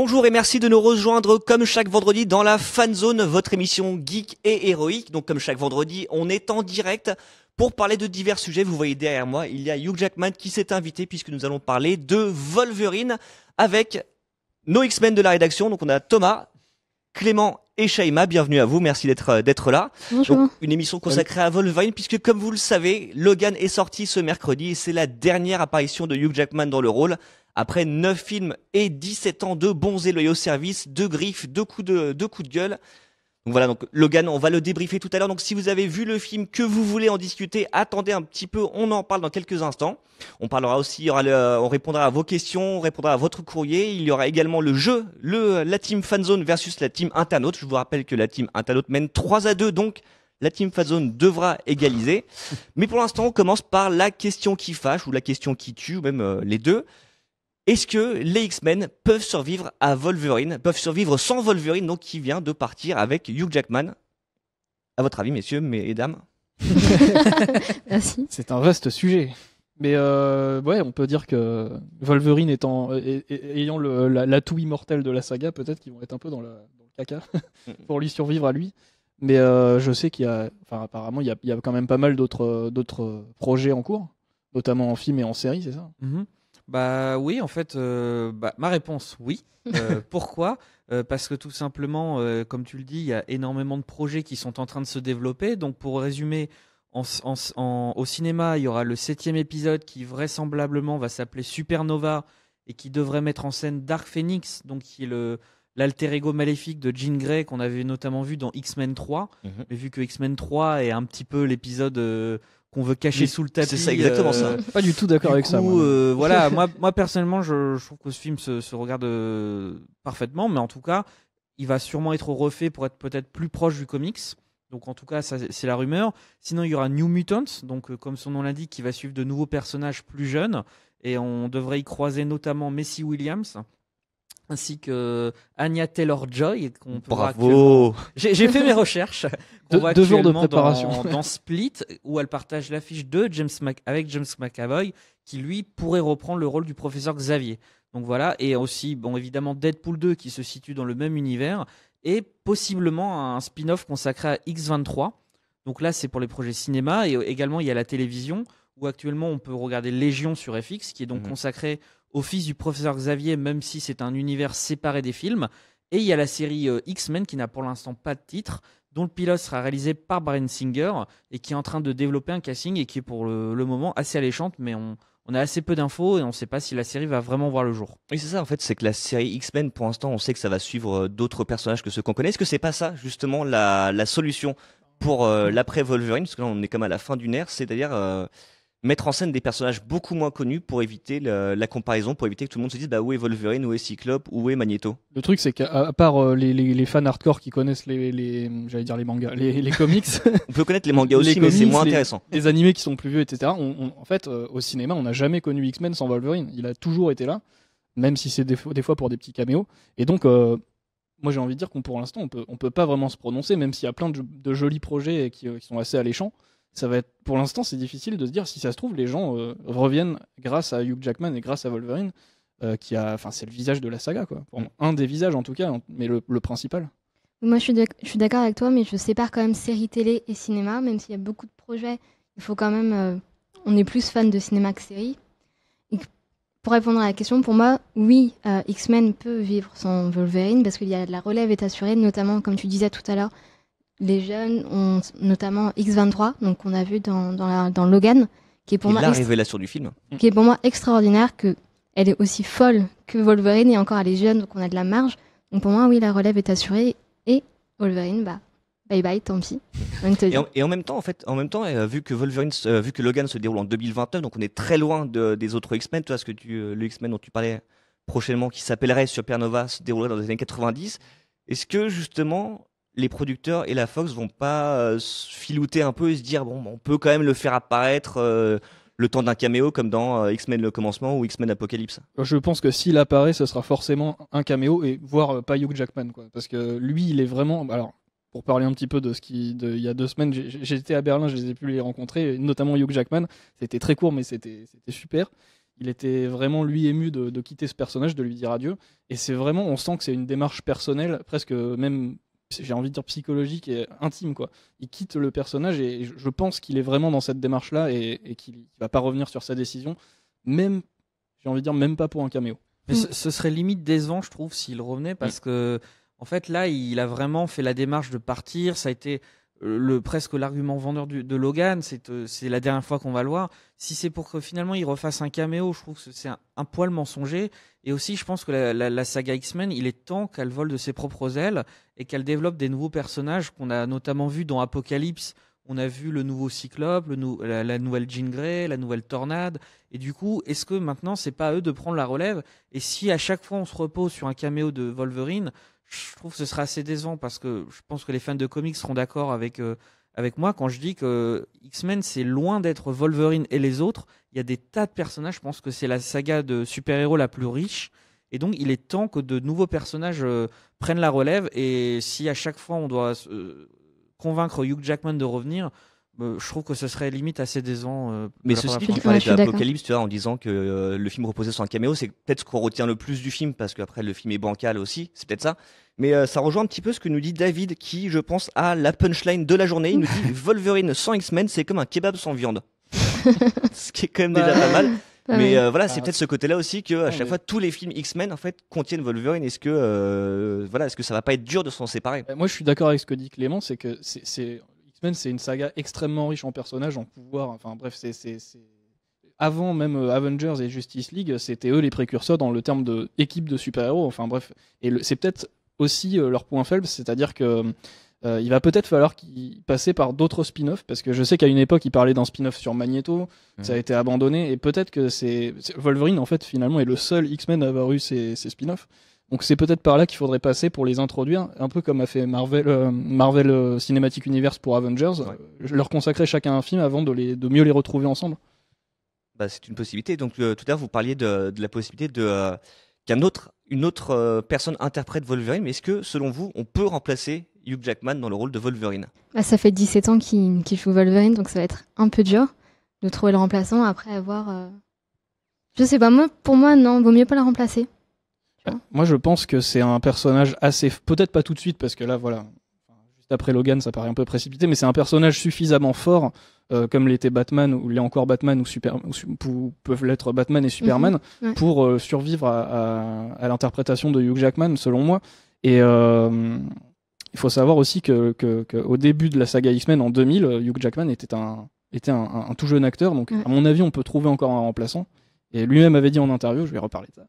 Bonjour et merci de nous rejoindre comme chaque vendredi dans la Fan Zone, votre émission geek et héroïque. Donc comme chaque vendredi, on est en direct pour parler de divers sujets. Vous voyez derrière moi, il y a Hugh Jackman qui s'est invité puisque nous allons parler de Wolverine avec nos X-Men de la rédaction. Donc on a Thomas, Clément et Shaima. Bienvenue à vous, merci d'être là. Bonjour. Donc, une émission consacrée à Wolverine puisque comme vous le savez, Logan est sorti ce mercredi et c'est la dernière apparition de Hugh Jackman dans le rôle. Après 9 films et 17 ans de bons et loyaux services, de griffes, de coups de gueule. Donc voilà, donc Logan, on va le débriefer tout à l'heure. Donc si vous avez vu le film, que vous voulez en discuter, attendez un petit peu, on en parle dans quelques instants. On parlera aussi, on répondra à vos questions, on répondra à votre courrier. Il y aura également le jeu, la team Fanzone versus la team Internaute. Je vous rappelle que la team Internaute mène 3-2, donc la team Fanzone devra égaliser. Mais pour l'instant, on commence par la question qui fâche ou la question qui tue, ou même les deux. Est-ce que les X-Men peuvent survivre peuvent survivre sans Wolverine, donc qui vient de partir avec Hugh Jackman? À votre avis, messieurs, mesdames? Merci. C'est un vaste sujet. Mais ouais, on peut dire que Wolverine ayant l'atout immortel de la saga, peut-être qu'ils vont être un peu dans le caca pour lui survivre à lui. Mais je sais apparemment, il y a quand même pas mal d'autres projets en cours, notamment en film et en série, c'est ça? Bah oui, en fait, ma réponse, oui. Pourquoi ? Parce que tout simplement, comme tu le dis, il y a énormément de projets qui sont en train de se développer. Donc pour résumer, au cinéma, il y aura le 7e épisode qui vraisemblablement va s'appeler Supernova et qui devrait mettre en scène Dark Phoenix, donc qui est l'alter ego maléfique de Jean Grey qu'on avait notamment vu dans X-Men 3. Mais vu que X-Men 3 est un petit peu l'épisode qu'on veut cacher sous le tapis. C'est ça, exactement ça. Pas du tout d'accord avec ça. Voilà, moi personnellement, je trouve que ce film se regarde parfaitement, mais en tout cas, il va sûrement être refait pour être peut-être plus proche du comics. Donc en tout cas, ça, c'est la rumeur. Sinon, il y aura New Mutants, donc comme son nom l'indique, qui va suivre de nouveaux personnages plus jeunes, et on devrait y croiser notamment Maisie Williams, ainsi que Anya Taylor-Joy. Bravo. J'ai fait mes recherches. On voit 2 jours de actuellement préparation. dans Split, où elle partage l'affiche avec James McAvoy, qui lui pourrait reprendre le rôle du professeur Xavier. Donc voilà, et aussi, bon, évidemment, Deadpool 2 qui se situe dans le même univers, et possiblement un spin-off consacré à X23. Donc là, c'est pour les projets cinéma, et également, il y a la télévision, où actuellement, on peut regarder Légion sur FX, qui est donc consacré au fils du professeur Xavier, même si c'est un univers séparé des films. Et il y a la série X-Men, qui n'a pour l'instant pas de titre, dont le pilote sera réalisé par Bryan Singer, et qui est en train de développer un casting, et qui est pour le moment assez alléchante, mais on a assez peu d'infos, et on ne sait pas si la série va vraiment voir le jour. Oui, c'est ça, en fait, c'est que la série X-Men, pour l'instant, on sait que ça va suivre d'autres personnages que ceux qu'on connaît. Est-ce que c'est pas ça, justement, la solution pour l'après Wolverine? Parce que là, on est comme à la fin d'une ère, c'est-à-dire mettre en scène des personnages beaucoup moins connus pour éviter la comparaison, pour éviter que tout le monde se dise où est Wolverine, où est Cyclope, où est Magneto. Le truc, c'est qu'à part les fans hardcore qui connaissent j'allais dire les mangas, les comics, On peut connaître les mangas aussi, mais c'est moins intéressant. Les animés qui sont plus vieux, etc. En fait, au cinéma, on n'a jamais connu X-Men sans Wolverine. Il a toujours été là, même si c'est des fois pour des petits caméos. Et donc, moi, j'ai envie de dire pour l'instant, on peut pas vraiment se prononcer, même s'il y a plein de jolis projets qui sont assez alléchants. Ça va être, pour l'instant, c'est difficile de se dire si ça se trouve, les gens reviennent grâce à Hugh Jackman et grâce à Wolverine, c'est le visage de la saga, quoi. Un des visages en tout cas, mais le principal. Moi, je suis d'accord avec toi, mais je sépare quand même série télé et cinéma, même s'il y a beaucoup de projets. Il faut quand même, on est plus fan de cinéma que série. Et pour répondre à la question, pour moi, oui, X-Men peut vivre sans Wolverine parce qu'il y a la relève est assurée, notamment comme tu disais tout à l'heure. Les jeunes ont notamment X23, donc on a vu dans Logan, qui est pour moi la révélation du film, qui est pour moi extraordinaire, que elle est aussi folle que Wolverine et encore elle est jeune, donc on a de la marge. Donc pour moi, oui, la relève est assurée et Wolverine, bye bye, tant pis. Et en même temps, vu que Logan se déroule en 2029, donc on est très loin des autres X-Men. Toi, le X-Men dont tu parlais prochainement, qui s'appellerait Supernova, se déroulerait dans les années 90. Est-ce que justement les producteurs et la Fox vont pas filouter un peu et se dire on peut quand même le faire apparaître le temps d'un caméo comme dans X-Men le commencement ou X-Men Apocalypse? Je pense que s'il apparaît, ce sera forcément un caméo, et voire pas Hugh Jackman, quoi. Parce que lui, il est vraiment... Alors, pour parler un petit peu il y a 2 semaines, j'étais à Berlin, je les ai pu les rencontrer, notamment Hugh Jackman. C'était très court, mais c'était super. il était vraiment lui ému de quitter ce personnage, de lui dire adieu. Et c'est vraiment, on sent que c'est une démarche personnelle, presque même, j'ai envie de dire psychologique et intime, quoi. Il quitte le personnage et je pense qu'il est vraiment dans cette démarche-là et qu'il va pas revenir sur sa décision, même, j'ai envie de dire, même pas pour un caméo. Mais ce serait limite décevant, je trouve, s'il revenait, parce que, en fait, là, il a vraiment fait la démarche de partir. Ça a été presque l'argument vendeur de Logan. C'est la dernière fois qu'on va le voir. Si c'est pour que finalement il refasse un caméo, je trouve que c'est un poil mensonger. Et aussi, je pense que la saga X-Men, il est temps qu'elle vole de ses propres ailes et qu'elle développe des nouveaux personnages qu'on a notamment vus dans Apocalypse. On a vu le nouveau Cyclope, la nouvelle Jean Grey, la nouvelle Tornade. Et du coup, est-ce que maintenant, c'est pas à eux de prendre la relève? Et si à chaque fois on se repose sur un caméo de Wolverine, je trouve que ce sera assez décevant parce que je pense que les fans de comics seront d'accord avec moi quand je dis que X-Men, c'est loin d'être Wolverine et les autres. Il y a des tas de personnages. Je pense que c'est la saga de super-héros la plus riche. Et donc, il est temps que de nouveaux personnages prennent la relève. Et si à chaque fois on doit convaincre Hugh Jackman de revenir, je trouve que ce serait limite assez décevant. Mais ceci dit, tu parlais d'Apocalypse, tu vois, en disant que le film reposait sur un caméo, c'est peut-être ce qu'on retient le plus du film, parce qu'après le film est bancal aussi, c'est peut-être ça. Mais ça rejoint un petit peu ce que nous dit David, qui, je pense, a la punchline de la journée. Il nous dit Wolverine sans X-Men, c'est comme un kebab sans viande. Ce qui est quand même déjà pas mal. Mais voilà, c'est peut-être ce côté-là aussi que à chaque fois tous les films X-Men en fait contiennent Wolverine. Est-ce que ça va pas être dur de s'en séparer? Moi, je suis d'accord avec ce que dit Clément, c'est que X-Men, c'est une saga extrêmement riche en personnages, en pouvoir. Enfin bref, c'est avant même Avengers et Justice League, c'était eux les précurseurs dans le terme de équipe de super-héros. Enfin bref, et c'est peut-être aussi leur point faible, c'est-à-dire que il va peut-être falloir qu'ils passent par d'autres spin-offs, parce que je sais qu'à une époque, ils parlaient d'un spin-off sur Magneto, ça a été abandonné, et peut-être que Wolverine, en fait, finalement, est le seul X-Men à avoir eu ces spin-offs. Donc c'est peut-être par là qu'il faudrait passer pour les introduire, un peu comme a fait Marvel Cinematic Universe pour Avengers, leur consacrer chacun un film avant de mieux les retrouver ensemble. Bah, c'est une possibilité. Donc tout à l'heure, vous parliez de la possibilité qu'une autre personne interprète Wolverine, mais est-ce que, selon vous, on peut remplacer Hugh Jackman dans le rôle de Wolverine? Ça fait 17 ans qu'il joue Wolverine, donc ça va être un peu dur de trouver le remplaçant après avoir... Je sais pas, pour moi, non, vaut mieux pas le remplacer. Moi, je pense que c'est un personnage assez... Peut-être pas tout de suite, parce que là, voilà, juste après Logan, ça paraît un peu précipité, mais c'est un personnage suffisamment fort, comme l'était Batman, ou l'est encore Batman, ou peuvent l'être Batman et Superman, pour survivre à l'interprétation de Hugh Jackman, selon moi. Et il faut savoir aussi qu'au début de la saga X-Men, en 2000, Hugh Jackman était un tout jeune acteur, donc à mon avis, on peut trouver encore un remplaçant. Et lui-même avait dit en interview, je vais reparler de ça,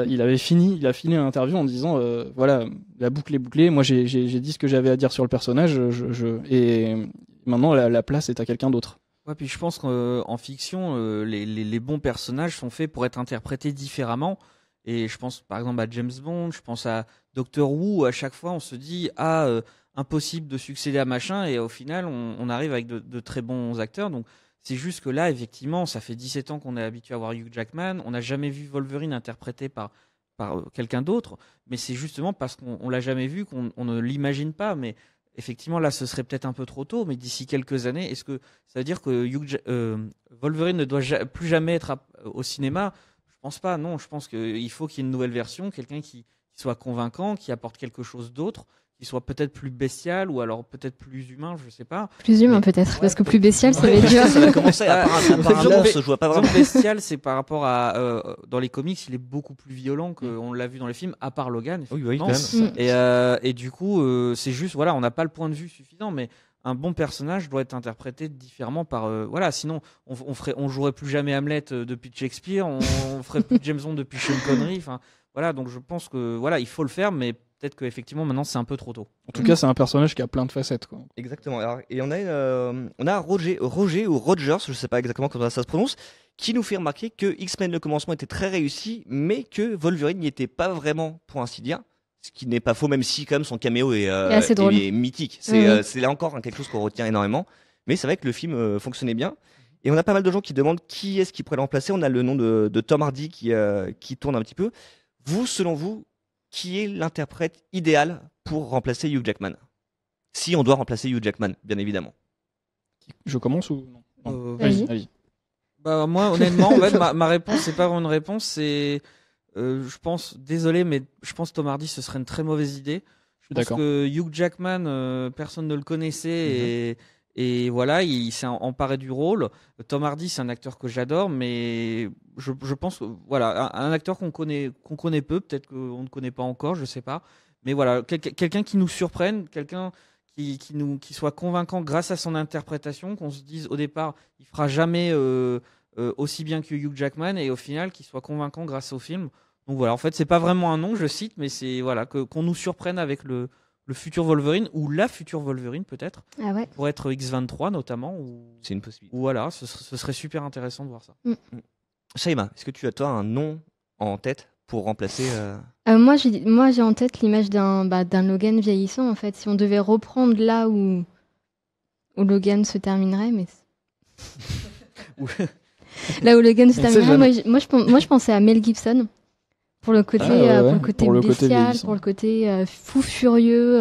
il a fini l'interview en disant voilà, la boucle est bouclée, moi j'ai dit ce que j'avais à dire sur le personnage, et maintenant la place est à quelqu'un d'autre. Ouais, puis je pense qu'en fiction, les bons personnages sont faits pour être interprétés différemment. Et je pense par exemple à James Bond, je pense à Doctor Who, à chaque fois on se dit impossible de succéder à machin, et au final on arrive avec de très bons acteurs. Donc c'est juste que là, effectivement, ça fait 17 ans qu'on est habitué à voir Hugh Jackman. On n'a jamais vu Wolverine interprété par quelqu'un d'autre. Mais c'est justement parce qu'on l'a jamais vu qu'on ne l'imagine pas. Mais effectivement, là, ce serait peut-être un peu trop tôt. Mais d'ici quelques années, est-ce que ça veut dire que Wolverine ne doit plus jamais être au cinéma? Je pense pas. Non, je pense qu'il faut qu'il y ait une nouvelle version, quelqu'un qui soit convaincant, qui apporte quelque chose d'autre, qui soit peut-être plus bestial ou alors peut-être plus humain, je sais pas. Plus humain peut-être, parce que plus bestial, ça va être dur. Ça va commencer à part un ours, je vois pas vraiment. Bestial, c'est par rapport à dans les comics, il est beaucoup plus violent qu'on l'a vu dans les films, à part Logan. Oui, quand même. Et du coup, c'est juste, voilà, on n'a pas le point de vue suffisant, mais un bon personnage doit être interprété différemment par voilà, sinon on jouerait plus jamais Hamlet depuis Shakespeare, on ferait plus James Bond depuis Sean Connery, enfin voilà, donc je pense que voilà, il faut le faire, mais peut-être qu'effectivement maintenant c'est un peu trop tôt. En tout cas, c'est un personnage qui a plein de facettes, quoi. Exactement. Alors, et on a Roger ou Rogers, je sais pas exactement comment ça se prononce, qui nous fait remarquer que X-Men le commencement était très réussi, mais que Wolverine n'y était pas vraiment, pour ainsi dire. Ce qui n'est pas faux, même si quand même son caméo est mythique. C'est là encore quelque chose qu'on retient énormément. Mais c'est vrai que le film fonctionnait bien. Et on a pas mal de gens qui demandent qui est-ce qui pourrait le remplacer. On a le nom de Tom Hardy qui tourne un petit peu. Vous, selon vous, qui est l'interprète idéal pour remplacer Hugh Jackman? Si on doit remplacer Hugh Jackman, bien évidemment. Je commence ou non? Vas-y. Bah, moi, honnêtement, en fait, ma réponse, c'est pas vraiment une réponse, c'est. Je pense, désolé, mais je pense Tom Hardy, ce serait une très mauvaise idée. Je pense d'accord. que Hugh Jackman, personne ne le connaissait et voilà, il s'est emparé du rôle. Tom Hardy, c'est un acteur que j'adore, mais je pense, voilà, un acteur qu'on connaît peu, peut-être qu'on ne connaît pas encore, je sais pas. Mais voilà, quelqu'un qui nous surprenne, quelqu'un qui soit convaincant grâce à son interprétation, qu'on se dise au départ, il fera jamais aussi bien que Hugh Jackman, et au final, qu'il soit convaincant grâce au film. Donc voilà, en fait, c'est pas vraiment un nom, je cite, mais c'est voilà qu'on nous surprenne avec le futur Wolverine ou la future Wolverine peut-être, Ah ouais. pour être X-23 notamment, C'est une possibilité. ou voilà, ce serait super intéressant de voir ça. Shaima, est-ce que tu as toi un nom en tête pour remplacer Moi, j'ai en tête l'image d'un Logan vieillissant, en fait. Si on devait reprendre là où Logan se terminerait, mais là où Logan se On sait terminerait, jamais. moi, je pensais à Mel Gibson pour le côté, pour le côté pour le côté bestial, vieillissant. pour le côté fou furieux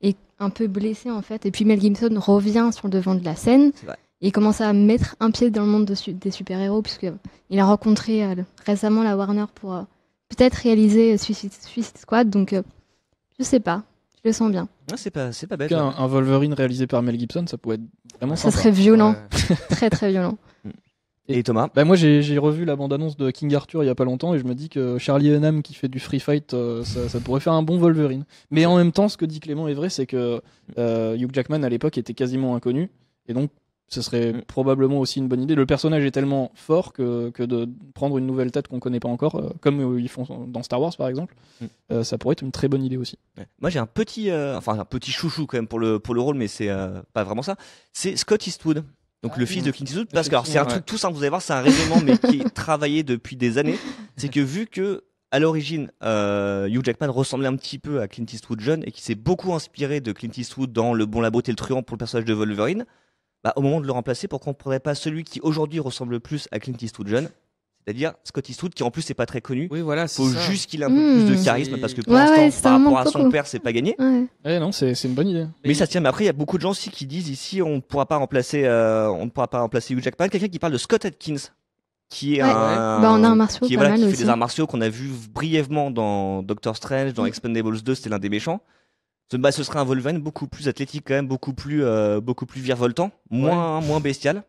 et un peu blessé en fait. Et puis Mel Gibson revient sur le devant de la scène C'est vrai. et il commence à mettre un pied dans le monde des super-héros puisque il a rencontré récemment la Warner pour peut-être réaliser Suicide Squad. Donc je sais pas, je le sens bien. Ah, c'est pas En bête. tout cas, ouais. un Wolverine réalisé par Mel Gibson, ça pourrait être vraiment Ça sympa. serait violent, Ouais. très très violent. Et Thomas? Bah moi j'ai revu la bande-annonce de King Arthur il y a pas longtemps et je me dis que Charlie Hunnam qui fait du free fight, ça pourrait faire un bon Wolverine. Mais en même temps, ce que dit Clément est vrai, c'est que Hugh Jackman à l'époque était quasiment inconnu et donc ce serait probablement aussi une bonne idée. Le personnage est tellement fort que de prendre une nouvelle tête qu'on connaît pas encore, comme ils font dans Star Wars par exemple, ça pourrait être une très bonne idée aussi. Ouais. Moi j'ai un petit chouchou quand même pour le rôle, mais c'est pas vraiment ça. C'est Scott Eastwood. Donc le fils de Clint Eastwood, parce que alors, c'est un truc tout simple, vous allez voir, c'est un raisonnement mais qui est travaillé depuis des années. C'est que vu que à l'origine Hugh Jackman ressemblait un petit peu à Clint Eastwood jeune et qui s'est beaucoup inspiré de Clint Eastwood dans Le Bon, la Beauté et le Truand pour le personnage de Wolverine, bah, au moment de le remplacer, pourquoi on ne prendrait pas celui qui aujourd'hui ressemble le plus à Clint Eastwood jeune, c'est-à-dire Scott Eastwood qui en plus n'est pas très connu. Oui, voilà, c'est Faut ça. juste qu'il ait un peu plus de charisme C'est- parce que pour Ouais, l'instant, ça par me rapport manque à son beaucoup. père, c'est pas gagné. Ouais. Non, c'est une bonne idée. Mais ça tient. Mais après, il y a beaucoup de gens aussi qui disent ici, on ne pourra pas remplacer Hugh Jackman. Quelqu'un qui parle de Scott Adkins, qui est Ouais. En arts martiaux, qui, pas voilà, mal qui fait aussi. des arts martiaux qu'on a vu brièvement dans Doctor Strange, dans Mm. Expendables 2, c'était l'un des méchants. Ce serait un Wolverine beaucoup plus athlétique quand même, beaucoup plus virevoltant, moins bestial.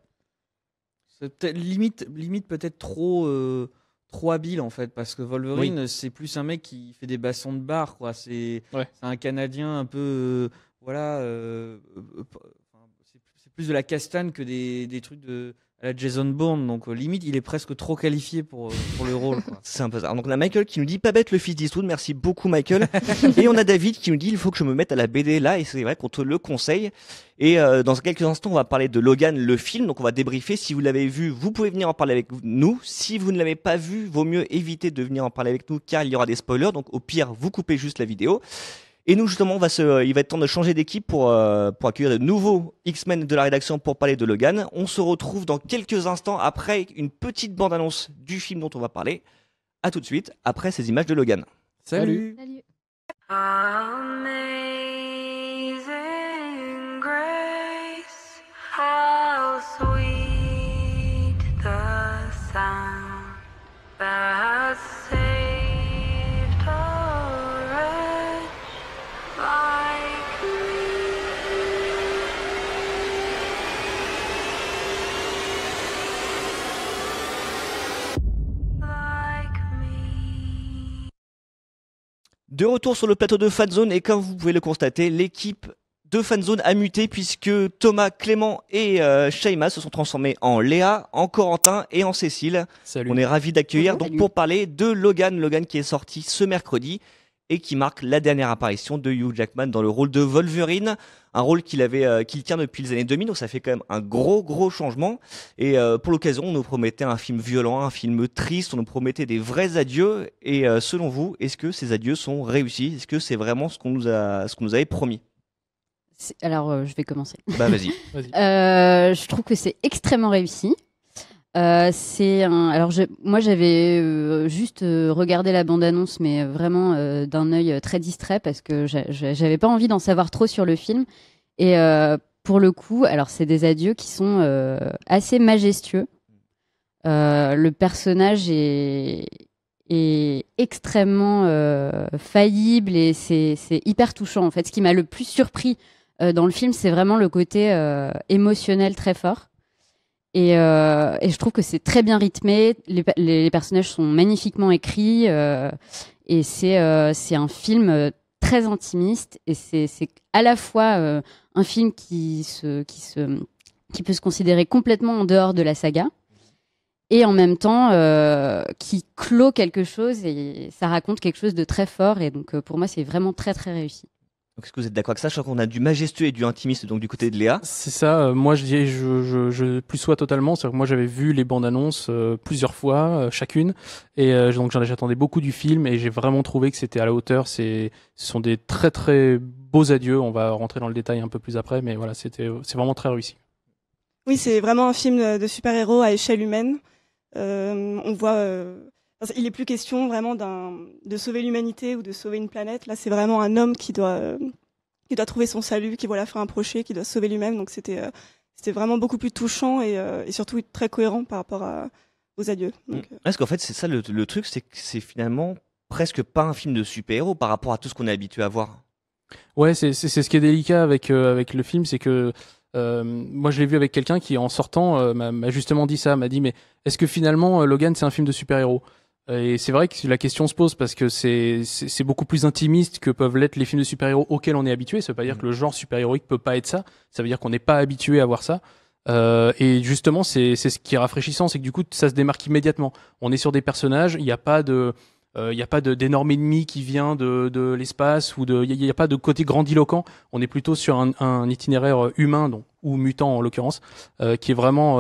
C'est peut-être limite peut-être trop habile en fait, parce que Wolverine c'est plus un mec qui fait des bassons de bar quoi. C'est un Canadien un peu voilà. C'est plus de la castagne que des trucs à la Jason Bourne, donc limite il est presque trop qualifié pour le rôle quoi. C'est un peu ça. Alors, donc on a Michael qui nous dit pas bête le fils d'Eastwood, merci beaucoup Michael. Et on a David qui nous dit il faut que je me mette à la BD là, et c'est vrai qu'on te le conseille. Et dans quelques instants on va parler de Logan le film, donc on va débriefer. Si vous l'avez vu, vous pouvez venir en parler avec nous. Si vous ne l'avez pas vu, vaut mieux éviter de venir en parler avec nous car il y aura des spoilers, donc au pire vous coupez juste la vidéo. Et nous justement il va être temps de changer d'équipe pour accueillir de nouveaux X-Men de la rédaction pour parler de Logan. On se retrouve dans quelques instants après une petite bande-annonce du film dont on va parler. À tout de suite après ces images de Logan. Salut. Salut. Amazing grace, how sweet the sound that saved a wretch like me. De retour sur le plateau de Fanzone et comme vous pouvez le constater, l'équipe de Fanzone a muté puisque Thomas, Clément et Shaima se sont transformés en Léa, en Corentin et en Cécile. Salut. On est ravis d'accueillir Bonjour. donc pour parler de Logan qui est sorti ce mercredi et qui marque la dernière apparition de Hugh Jackman dans le rôle de Wolverine, un rôle qu'il tient depuis les années 2000, donc ça fait quand même un gros changement. Et pour l'occasion, on nous promettait un film violent, un film triste, on nous promettait des vrais adieux. Et selon vous, est-ce que ces adieux sont réussis? Est-ce que c'est vraiment ce qu'on nous avait promis? Alors, je vais commencer. Bah vas-y. Je trouve que c'est extrêmement réussi. Moi, j'avais juste regardé la bande-annonce, mais vraiment d'un œil très distrait parce que j'avais pas envie d'en savoir trop sur le film. Et pour le coup, alors c'est des adieux qui sont assez majestueux. Le personnage est extrêmement faillible et c'est hyper touchant. En fait, ce qui m'a le plus surpris dans le film, c'est vraiment le côté émotionnel très fort. Et je trouve que c'est très bien rythmé. Les personnages sont magnifiquement écrits et c'est un film très intimiste. Et c'est à la fois un film qui peut se considérer complètement en dehors de la saga et en même temps qui clôt quelque chose et ça raconte quelque chose de très fort. Et donc pour moi, c'est vraiment très très réussi. Donc, est-ce que vous êtes d'accord avec ça? Je crois qu'on a du majestueux et du intimiste, donc du côté de Léa. C'est ça, moi je plus sois totalement, c'est-à-dire que moi j'avais vu les bandes annonces plusieurs fois, chacune, et donc j'attendais beaucoup du film et j'ai vraiment trouvé que c'était à la hauteur. Ce sont des très très beaux adieux, on va rentrer dans le détail un peu plus après, mais voilà, c'est vraiment très réussi. Oui, c'est vraiment un film de super-héros à échelle humaine. On voit, il est plus question vraiment de sauver l'humanité ou de sauver une planète. Là, c'est vraiment un homme qui doit trouver son salut, qui voit la fin approcher, qui doit sauver lui-même. Donc c'était vraiment beaucoup plus touchant et surtout très cohérent par rapport aux adieux. Donc, Parce qu'en fait, c'est ça le truc, c'est que c'est finalement presque pas un film de super-héros par rapport à tout ce qu'on est habitué à voir. Ouais, c'est ce qui est délicat avec le film, c'est que moi je l'ai vu avec quelqu'un qui en sortant m'a justement dit ça, m'a dit mais est-ce que finalement Logan c'est un film de super-héros? Et c'est vrai que la question se pose parce que c'est beaucoup plus intimiste que peuvent l'être les films de super-héros auxquels on est habitué. Ça veut pas dire que le genre super-héroïque peut pas être ça. Ça veut dire qu'on n'est pas habitué à voir ça. Et justement, c'est ce qui est rafraîchissant, c'est que du coup, ça se démarque immédiatement. On est sur des personnages, il n'y a pas d'énorme ennemi qui vient de l'espace ou il y a pas de côté grandiloquent. On est plutôt sur un itinéraire humain, ou mutant en l'occurrence, qui est vraiment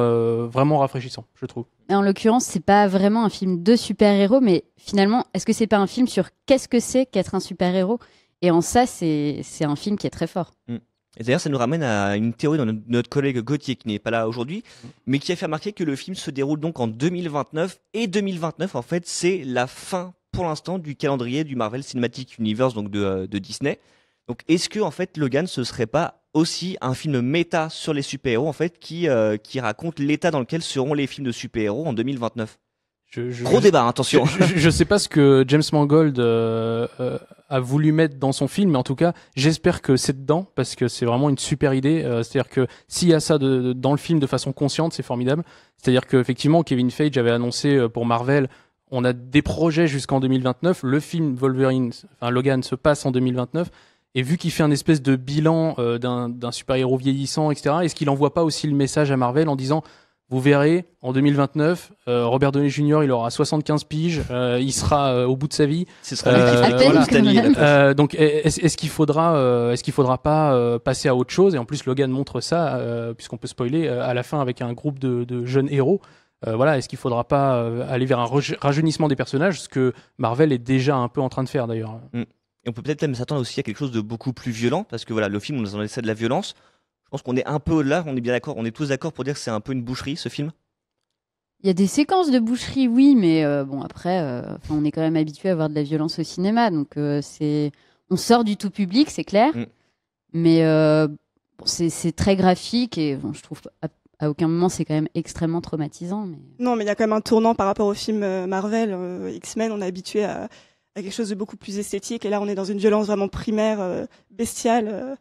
rafraîchissant, je trouve. En l'occurrence, c'est pas vraiment un film de super-héros, mais finalement, est-ce que c'est pas un film sur qu'est-ce que c'est qu'être un super-héros? Et en ça, c'est un film qui est très fort. Et d'ailleurs, ça nous ramène à une théorie de notre collègue Gauthier, qui n'est pas là aujourd'hui, mais qui a fait remarquer que le film se déroule donc en 2029. Et 2029, en fait, c'est la fin, pour l'instant, du calendrier du Marvel Cinematic Universe, donc de Disney. Donc, est-ce que, en fait, Logan, ce serait pas aussi un film méta sur les super-héros, en fait, qui raconte l'état dans lequel seront les films de super-héros en 2029? Gros débat, attention. Je sais pas ce que James Mangold a voulu mettre dans son film, mais en tout cas, j'espère que c'est dedans parce que c'est vraiment une super idée. C'est-à-dire que s'il y a ça dans le film de façon consciente, c'est formidable. C'est-à-dire qu'effectivement, Kevin Feige avait annoncé pour Marvel, on a des projets jusqu'en 2029. Le film Logan se passe en 2029. Et vu qu'il fait un espèce de bilan d'un super-héros vieillissant, etc., est-ce qu'il envoie pas aussi le message à Marvel en disant vous verrez, en 2029, Robert Downey Jr. il aura 75 piges, il sera au bout de sa vie. Ce sera lui qui fera le Stanley. Donc est-ce qu'il faudra pas passer à autre chose? Et en plus Logan montre ça, puisqu'on peut spoiler à la fin avec un groupe de jeunes héros. Voilà, est-ce qu'il faudra pas aller vers un rajeunissement des personnages, ce que Marvel est déjà un peu en train de faire d'ailleurs. Et on peut peut-être même s'attendre aussi à quelque chose de beaucoup plus violent, parce que voilà, le film, on nous en laissait de la violence. Je pense qu'on est un peu au-delà, on est bien d'accord, on est tous d'accord pour dire que c'est un peu une boucherie, ce film. Il y a des séquences de boucherie, oui, mais bon, après, on est quand même habitué à voir de la violence au cinéma, donc on sort du tout public, c'est clair, mais c'est très graphique et bon, je trouve à aucun moment c'est quand même extrêmement traumatisant. Mais... Non, mais il y a quand même un tournant par rapport au film Marvel, X-Men, on est habitué à quelque chose de beaucoup plus esthétique, et là on est dans une violence vraiment primaire, bestiale,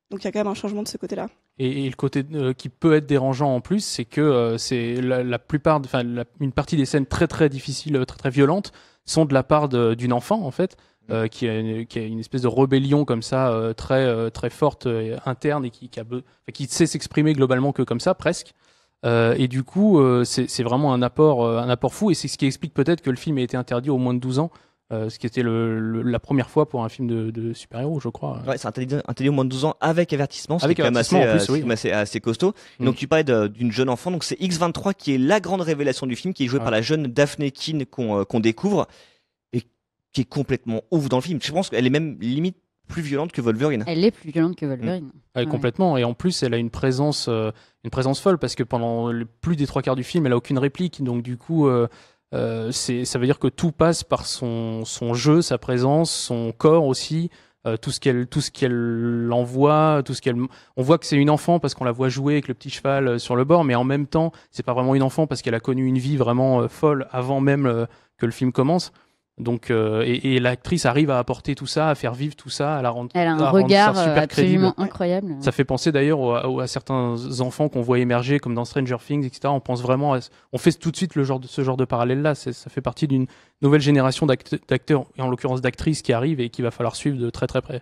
donc il y a quand même un changement de ce côté-là. Et le côté qui peut être dérangeant en plus, c'est que c'est la plupart, une partie des scènes très très difficiles, très très violentes, sont de la part d'une enfant en fait, qui a une espèce de rébellion comme ça, très très forte interne et qui sait s'exprimer globalement que comme ça presque. Et du coup, c'est vraiment un apport fou, et c'est ce qui explique peut-être que le film a été interdit aux moins de 12 ans. Ce qui était la première fois pour un film de super-héros, je crois. Ouais, c'est interdit au moins de 12 ans avec avertissement, c'est quand même assez costaud. Donc tu parlais d'une jeune enfant, donc c'est X-23 qui est la grande révélation du film, qui est jouée par la jeune Daphne Keane qu'on découvre, et qui est complètement ouf dans le film. Je pense qu'elle est même limite plus violente que Wolverine. Elle est plus violente que Wolverine. Ouais. Complètement, et en plus elle a une présence folle, parce que pendant plus des 3/4 du film, elle a aucune réplique, donc du coup... ça veut dire que tout passe par son jeu, sa présence, son corps aussi. tout ce qu'elle envoie, on voit que c'est une enfant parce qu'on la voit jouer avec le petit cheval sur le bord, mais en même temps, c'est pas vraiment une enfant parce qu'elle a connu une vie vraiment folle avant même que le film commence. Donc, et l'actrice arrive à apporter tout ça, à faire vivre tout ça, à la rendre, Elle a à un rendre regard ça super absolument crédible. incroyable. Ça fait penser d'ailleurs à certains enfants qu'on voit émerger, comme dans Stranger Things, etc. On pense vraiment, on fait tout de suite ce genre de parallèle-là. Ça fait partie d'une nouvelle génération d'acteurs, et en l'occurrence d'actrices, qui arrivent et qu'il va falloir suivre de très très près.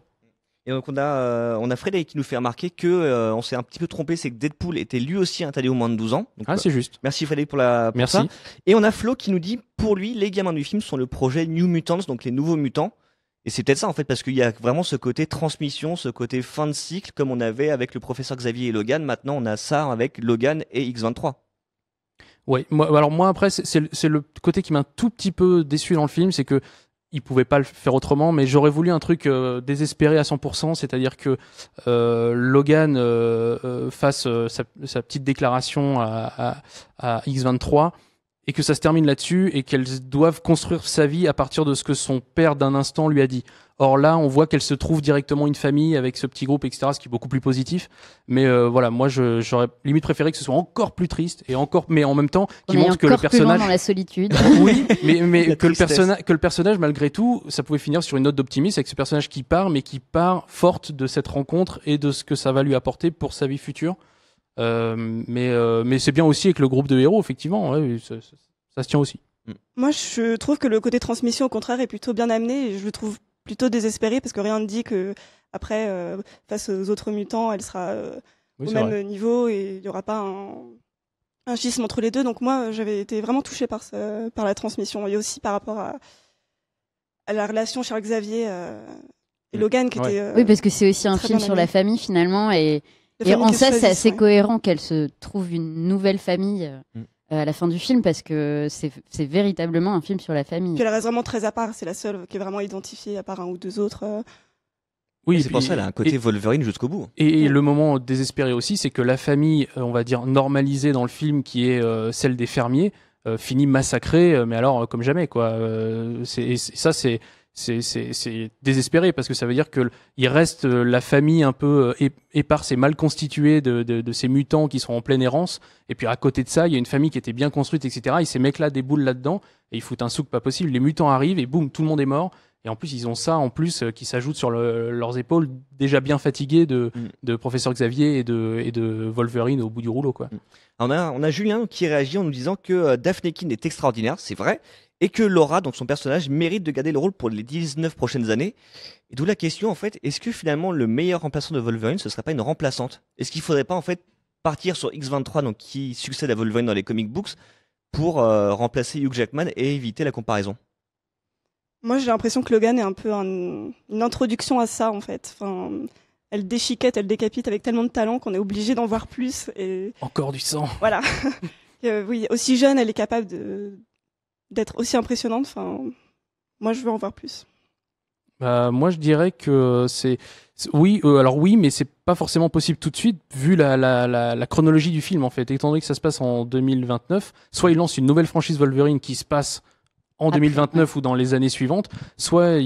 Et donc on a Frédéric qui nous fait remarquer que on s'est un petit peu trompé, c'est que Deadpool était lui aussi interdit aux moins de 12 ans. Donc, C'est juste. merci Frédéric pour Merci. ça. Et on a Flo qui nous dit, pour lui, les gamins du film sont le projet New Mutants, donc les nouveaux mutants. Et c'est peut-être ça en fait, parce qu'il y a vraiment ce côté transmission, ce côté fin de cycle, comme on avait avec le professeur Xavier et Logan. Maintenant, on a ça avec Logan et X-23. Ouais. Moi après, c'est le côté qui m'a un tout petit peu déçu dans le film, c'est que il pouvait pas le faire autrement, mais j'aurais voulu un truc désespéré à 100%, c'est-à-dire que Logan fasse sa petite déclaration à X-23 et que ça se termine là-dessus et qu'elles doivent construire sa vie à partir de ce que son père d'un instant lui a dit. Or là, on voit qu'elle se trouve directement une famille avec ce petit groupe, etc., ce qui est beaucoup plus positif. Mais voilà, moi, j'aurais limite préféré que ce soit encore plus triste et mais en même temps, qui montre que le personnage dans la solitude. oui, mais que tristesse. le personnage, malgré tout, ça pouvait finir sur une note d'optimisme avec ce personnage qui part, mais qui part forte de cette rencontre et de ce que ça va lui apporter pour sa vie future. Mais c'est bien aussi avec le groupe de héros, effectivement, ouais, ça se tient aussi. Moi, je trouve que le côté transmission, au contraire, est plutôt bien amené et je le trouve plutôt désespéré parce que rien ne dit que après, face aux autres mutants, elle sera Oui, au c'est même vrai. niveau et il n'y aura pas un schisme entre les deux. Donc moi, j'avais été vraiment touchée par la transmission et aussi par rapport à la relation Charles Xavier et Logan qui Ouais. était. Oui, parce que c'est aussi un très film bien sur amené. la famille finalement, et famille en que ça, c'est choisissent, assez ouais. cohérent qu'elle se trouve une nouvelle famille à la fin du film, parce que c'est véritablement un film sur la famille. Puis elle reste vraiment très à part. C'est la seule qui est vraiment identifiée à part un ou deux autres. Oui, C'est pour ça qu'elle a un côté Wolverine jusqu'au bout. Et le moment désespéré aussi, c'est que la famille, on va dire, normalisée dans le film, qui est celle des fermiers, finit massacrée, mais alors comme jamais, quoi. C'est désespéré, parce que ça veut dire que il reste la famille un peu éparse et mal constituée de ces mutants qui sont en pleine errance, et puis à côté de ça, il y a une famille qui était bien construite, etc. Et ces mecs-là déboulent là-dedans, et ils foutent un souk pas possible. Les mutants arrivent, et boum, tout le monde est mort. Et en plus, ils ont ça en plus qui s'ajoute sur leurs épaules, déjà bien fatigués de Professeur Xavier et de Wolverine au bout du rouleau, quoi. Alors, on a Julien qui réagit en nous disant que Daphne King est extraordinaire, c'est vrai, et que Laura, donc son personnage, mérite de garder le rôle pour les 19 prochaines années. Et d'où la question, en fait, est-ce que finalement le meilleur remplaçant de Wolverine, ce serait pas une remplaçante? Est-ce qu'il faudrait pas, en fait, partir sur X-23, donc qui succède à Wolverine dans les comic books, pour remplacer Hugh Jackman et éviter la comparaison? Moi, j'ai l'impression que Logan est un peu une introduction à ça, en fait. Enfin, elle déchiquette, elle décapite avec tellement de talent qu'on est obligé d'en voir plus. Et Encore du sang. voilà. Oui, aussi jeune, elle est capable d'être aussi impressionnante. Enfin, moi, je veux en voir plus. Moi, je dirais que oui, alors oui, mais c'est pas forcément possible tout de suite, vu la chronologie du film, en fait. Étant donné que ça se passe en 2029, soit il lance une nouvelle franchise Wolverine qui se passe en 2029 ou dans les années suivantes, soit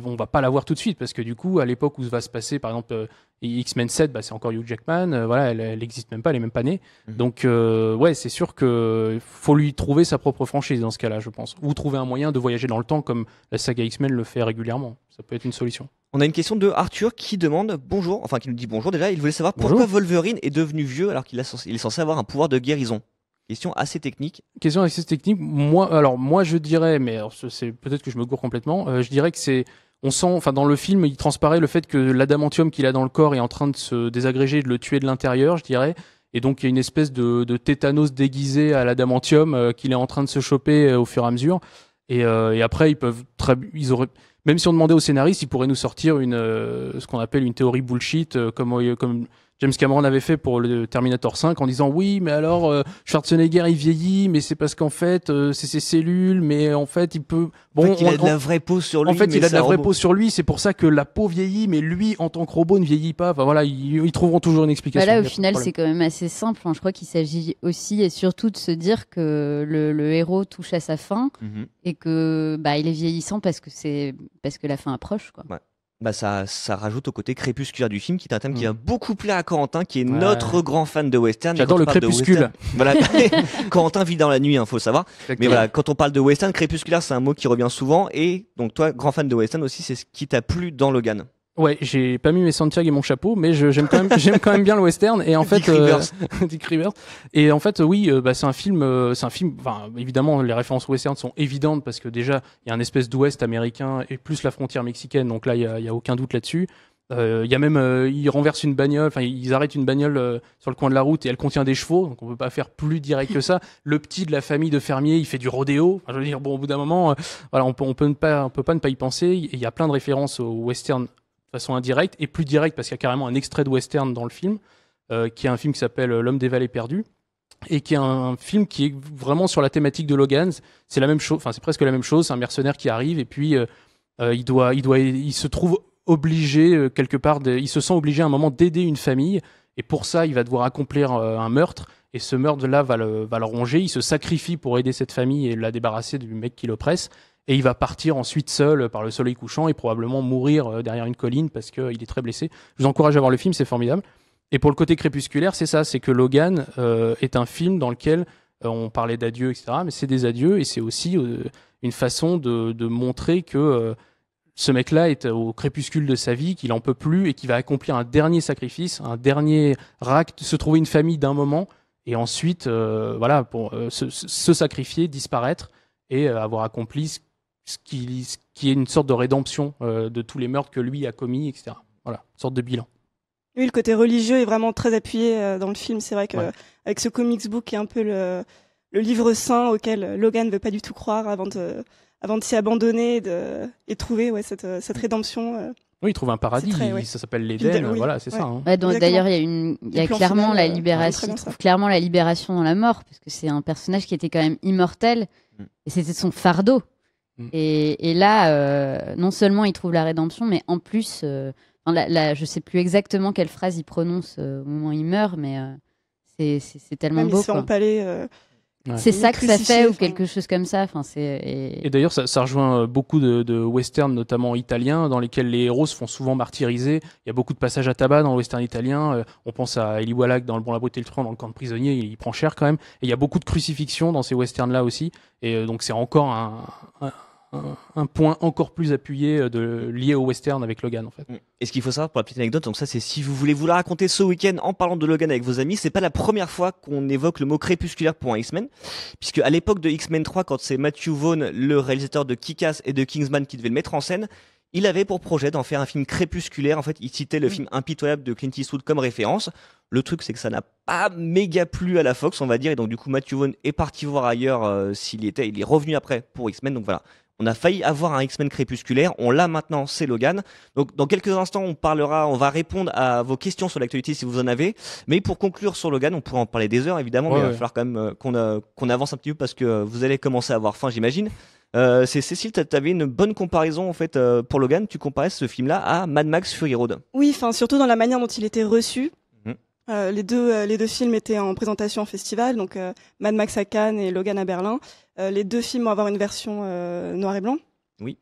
on va pas la voir tout de suite, parce que du coup, à l'époque où va se passer, par exemple, X-Men 7, c'est encore Hugh Jackman, voilà, elle existe même pas, elle est même pas née. Donc, ouais, c'est sûr que faut lui trouver sa propre franchise dans ce cas-là, je pense. Ou trouver un moyen de voyager dans le temps, comme la saga X-Men le fait régulièrement. Ça peut être une solution. On a une question de Arthur qui demande bonjour, enfin qui nous dit bonjour déjà, il voulait savoir pourquoi Wolverine est devenu vieux alors qu'il est censé avoir un pouvoir de guérison. Question assez technique. Question assez technique. Moi, je dirais, mais alors, c'est peut-être que je me gourre complètement. Je dirais que on sent, enfin, dans le film, il transparaît le fait que l'adamantium qu'il a dans le corps est en train de se désagréger et de le tuer de l'intérieur, je dirais. Et donc, il y a une espèce de tétanos déguisé à l'adamantium qu'il est en train de se choper au fur et à mesure. Et après, ils auraient, même si on demandait aux scénaristes, ils pourraient nous sortir ce qu'on appelle une théorie bullshit, comme James Cameron avait fait pour le Terminator 5 en disant oui, mais alors Schwarzenegger il vieillit, mais c'est parce qu'en fait c'est ses cellules, mais en fait il peut. Bon, il a de la vraie peau sur lui. En fait, il a de la vraie peau sur lui, c'est pour ça que la peau vieillit, mais lui en tant que robot ne vieillit pas. Enfin voilà, ils trouveront toujours une explication. Là, au final, c'est quand même assez simple. Je crois qu'il s'agit aussi et surtout de se dire que le héros touche à sa fin et que il est vieillissant parce que la fin approche, quoi. Ouais. Bah ça rajoute au côté crépusculaire du film, qui est un thème qui Mm. va beaucoup plaire à Corentin, qui est Ouais. notre grand fan de western. Et J'adore quand le on parle de crépuscule. western- Voilà, Corentin vit dans la nuit, faut le savoir. Mais voilà, quand on parle de western, crépusculaire, c'est un mot qui revient souvent. Et donc toi, grand fan de western aussi, c'est ce qui t'a plu dans Logan. Ouais, j'ai pas mis mes Santiago et mon chapeau, mais j'aime quand même bien le western. Et en fait, Dick Rivers. Dick Rivers. Et en fait, oui, bah, c'est un film. Enfin, évidemment, les références western sont évidentes parce que déjà, il y a un espèce d'ouest américain et plus la frontière mexicaine. Donc là, il y a aucun doute là-dessus. Il y a même, ils renversent une bagnole. Enfin, ils arrêtent une bagnole sur le coin de la route et elle contient des chevaux. Donc on peut pas faire plus direct que ça. Le petit de la famille de fermiers, il fait du rodéo. Enfin, je veux dire, bon, au bout d'un moment, voilà, on peut pas ne pas y penser. Il y a plein de références au western de façon indirecte et plus directe parce qu'il y a carrément un extrait de western dans le film, qui est un film qui s'appelle L'homme des vallées perdues et qui est un film qui est vraiment sur la thématique de Logan. C'est la même chose, enfin c'est presque la même chose. C'est un mercenaire qui arrive et puis il se trouve obligé quelque part, il se sent obligé à un moment d'aider une famille et pour ça il va devoir accomplir un meurtre et ce meurtre-là va le ronger. Il se sacrifie pour aider cette famille et la débarrasser du mec qui l'oppresse. Et il va partir ensuite seul par le soleil couchant et probablement mourir derrière une colline parce qu'il est très blessé. Je vous encourage à voir le film, c'est formidable. Et pour le côté crépusculaire, c'est ça, c'est que Logan est un film dans lequel on parlait d'adieu, etc. Mais c'est des adieux et c'est aussi une façon de montrer que ce mec-là est au crépuscule de sa vie, qu'il en peut plus et qu'il va accomplir un dernier sacrifice, un dernier acte, se trouver une famille d'un moment et ensuite, voilà, pour se sacrifier, disparaître et avoir accompli ce qui est une sorte de rédemption de tous les meurtres que lui a commis, etc. Voilà, une sorte de bilan. Oui, le côté religieux est vraiment très appuyé dans le film. C'est vrai que Ouais. avec ce comics book qui est un peu le livre saint auquel Logan ne veut pas du tout croire avant de s'y abandonner et trouver cette rédemption. Oui, il trouve un paradis, C'est très, ouais. ça s'appelle l'Éden, Oui, voilà, c'est ouais. ça. Hein. Ouais, Exactement. d'ailleurs, il y a plan clairement final, la très libération. bien Il ça. trouve clairement la libération dans la mort, parce que c'est un personnage qui était quand même immortel, Mm. et c'était son fardeau. Mm. Et là, non seulement il trouve la rédemption, mais en plus, je sais plus exactement quelle phrase il prononce au moment où il meurt, mais c'est tellement Même il beau. se fait quoi. empaler. C'est ça que ça crucifié, fait, ou enfin. quelque chose comme ça. Enfin, Et d'ailleurs, ça rejoint beaucoup de westerns, notamment italiens, dans lesquels les héros se font souvent martyriser. Il y a beaucoup de passages à tabac dans le western italien. On pense à Eli Wallach dans Le Bon, la Brute et le Truand, dans le camp de prisonniers, il prend cher quand même. Et il y a beaucoup de crucifixions dans ces westerns-là aussi. Et donc c'est encore un point encore plus appuyé lié au western avec Logan en fait. Et ce qu'il faut savoir pour la petite anecdote, donc ça c'est si vous voulez vous la raconter ce week-end en parlant de Logan avec vos amis, c'est pas la première fois qu'on évoque le mot crépusculaire pour un X-Men, puisque à l'époque de X-Men 3, quand c'est Matthew Vaughn, le réalisateur de Kick-Ass et de Kingsman qui devait le mettre en scène, il avait pour projet d'en faire un film crépusculaire. En fait, il citait le film Impitoyable de Clint Eastwood comme référence. Le truc, c'est que ça n'a pas méga plu à la Fox, on va dire, et donc du coup Matthew Vaughn est parti voir ailleurs il est revenu après pour X-Men, donc voilà. On a failli avoir un X-Men crépusculaire, on l'a maintenant, c'est Logan. Donc dans quelques instants, on va répondre à vos questions sur l'actualité si vous en avez. Mais pour conclure sur Logan, on pourrait en parler des heures évidemment, mais il va falloir quand même qu'on avance un petit peu parce que vous allez commencer à avoir faim, j'imagine. C'est Cécile, t'avais une bonne comparaison en fait pour Logan. Tu comparais ce film-là à Mad Max Fury Road. Oui, enfin surtout dans la manière dont il était reçu. Mhm. Les deux films étaient en présentation en festival, donc Mad Max à Cannes et Logan à Berlin. Les deux films vont avoir une version noir et blanc. Oui.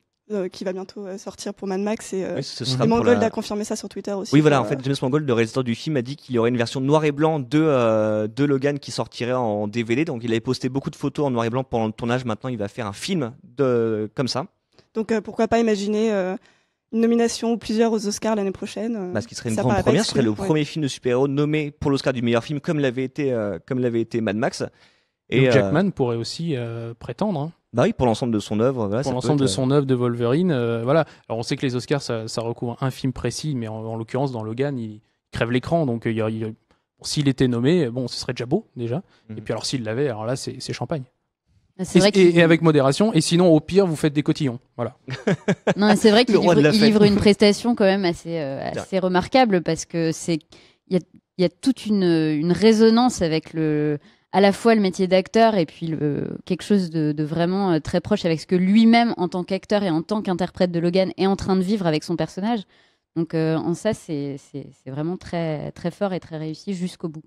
Qui va bientôt sortir pour Mad Max et Oui, ce sera et pour Mangold la- a confirmé ça sur Twitter aussi. Oui, voilà, pour, en fait, James Mangold, le réalisateur du film, a dit qu'il y aurait une version noir et blanc de Logan qui sortirait en DVD. Donc, il avait posté beaucoup de photos en noir et blanc pendant le tournage. Maintenant, il va faire un film comme ça. Donc pourquoi pas imaginer une nomination ou plusieurs aux Oscars l'année prochaine. Parce qu'il serait une Ça grande paraît pas première. Ce serait le exclu, ouais. premier film de super-héros nommé pour l'Oscar du meilleur film, comme l'avait été Mad Max. Et Et Jackman pourrait aussi prétendre. Hein. bah oui, pour l'ensemble de son œuvre. Voilà, ça Pour peut l'ensemble de être, son œuvre de Wolverine, voilà. Alors on sait que les Oscars ça recouvre un film précis, mais en l'occurrence dans Logan il crève l'écran, donc bon, s'il était nommé, bon ce serait déjà beau déjà. Mhm. Et puis alors s'il l'avait, alors là c'est champagne. c'est vrai qu'il Et avec modération. Et sinon au pire vous faites des cotillons, voilà. Non, c'est vrai qu'il Le roi de la il fête. livre une prestation quand même assez remarquable parce que il y a toute une résonance avec à la fois le métier d'acteur et puis quelque chose de vraiment très proche avec ce que lui-même en tant qu'acteur et en tant qu'interprète de Logan est en train de vivre avec son personnage. Donc en ça c'est vraiment très très fort et très réussi jusqu'au bout.